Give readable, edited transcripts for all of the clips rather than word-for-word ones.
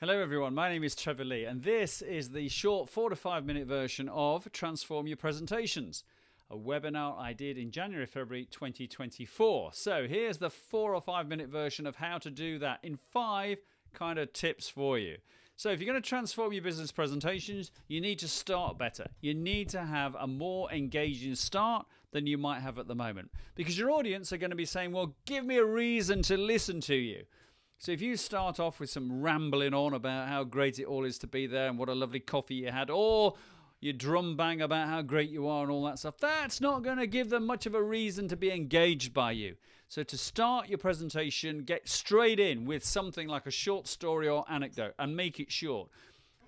Hello everyone, my name is Trevor Lee and this is the short 4 to 5 minute version of Transform Your Presentations, a webinar I did in January, February 2024. So here's the 4 or 5 minute version of how to do that in 5 kind of tips for you. So if you're going to transform your business presentations, you need to start better. You need to have a more engaging start than you might have at the moment, because your audience are going to be saying, well, give me a reason to listen to you. So if you start off with some rambling on about how great it all is to be there and what a lovely coffee you had, or you drum bang about how great you are and all that stuff, that's not going to give them much of a reason to be engaged by you. So to start your presentation, get straight in with something like a short story or anecdote and make it short.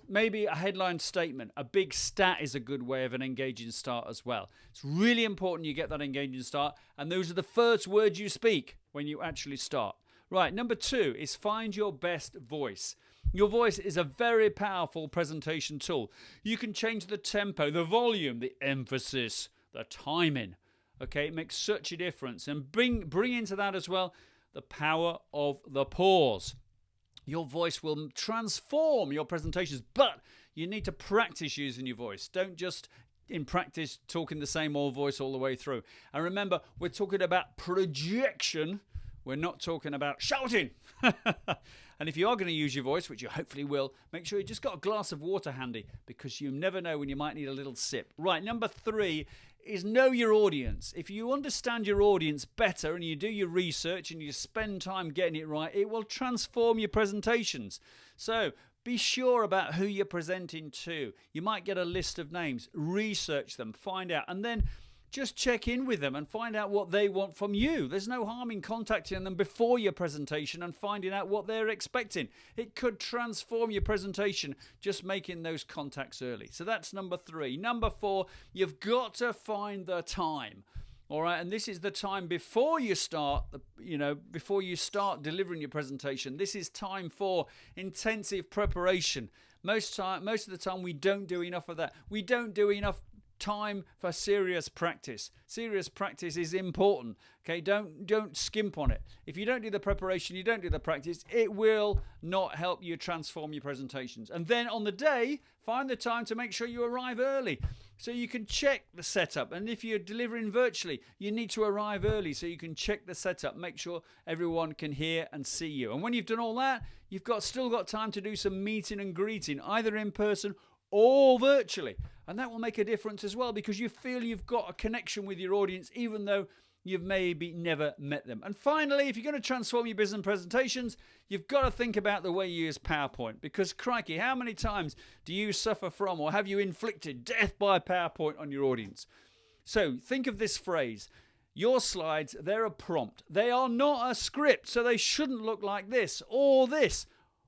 Maybe a headline statement, a big stat is a good way of an engaging start as well. It's really important you get that engaging start, and those are the first words you speak when you actually start. Right, number 2 is find your best voice. Your voice is a very powerful presentation tool. You can change the tempo, the volume, the emphasis, the timing. Okay, it makes such a difference. And bring into that as well the power of the pause. Your voice will transform your presentations, but you need to practice using your voice. Don't just in practice talking the same old voice all the way through. And remember, we're talking about projection. We're not talking about shouting. And if you are going to use your voice, which you hopefully will, make sure you just got a glass of water handy, because you never know when you might need a little sip. Right, number 3 is know your audience. If you understand your audience better and you do your research and you spend time getting it right, it will transform your presentations. So be sure about who you're presenting to. You might get a list of names, research them, find out, and then just check in with them and find out what they want from you. There's no harm in contacting them before your presentation and finding out what they're expecting. It could transform your presentation just making those contacts early. So that's number 3. Number 4, you've got to find the time. All right, and this is the time before you start, before you start delivering your presentation. This is time for intensive preparation. Most of the time we don't do enough of that. We don't do enough time for serious practice. Serious practice is important. Okay, don't skimp on it. If you don't do the preparation, you don't do the practice, it will not help you transform your presentations. And then on the day, find the time to make sure you arrive early so you can check the setup. And if you're delivering virtually, you need to arrive early so you can check the setup, make sure everyone can hear and see you. And when you've done all that, you've still got time to do some meeting and greeting, either in person or virtually. And that will make a difference as well, because you feel you've got a connection with your audience even though you've maybe never met them. And finally, if you're going to transform your business presentations, you've got to think about the way you use PowerPoint, because crikey, how many times do you suffer from, or have you inflicted death by PowerPoint on your audience? So think of this phrase. Your slides, they're a prompt. They are not a script, so they shouldn't look like this or this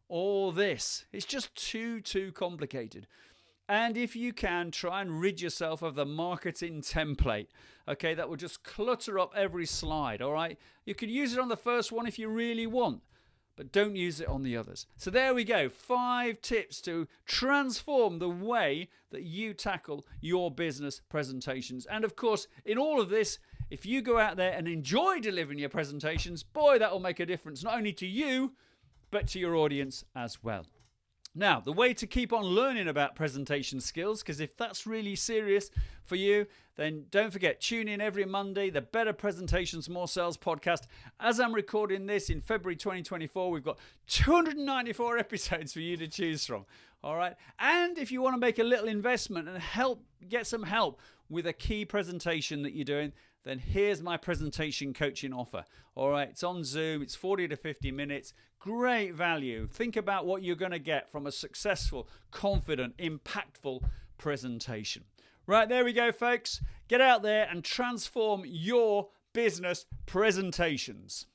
or this. It's just too complicated. And if you can, try and rid yourself of the marketing template, okay, that will just clutter up every slide, all right? You can use it on the first one if you really want, but don't use it on the others. So there we go, 5 tips to transform the way that you tackle your business presentations. And of course, in all of this, if you go out there and enjoy delivering your presentations, boy, that will make a difference, not only to you, but to your audience as well. Now, the way to keep on learning about presentation skills, because if that's really serious for you, then don't forget, tune in every Monday, the Better Presentations, More Sales podcast. As I'm recording this in February 2024, we've got 294 episodes for you to choose from. All right. And if you want to make a little investment and get some help with a key presentation that you're doing, then here's my presentation coaching offer. All right, it's on Zoom, it's 40 to 50 minutes, great value. Think about what you're going to get from a successful, confident, impactful presentation. Right, there we go, folks. Get out there and transform your business presentations.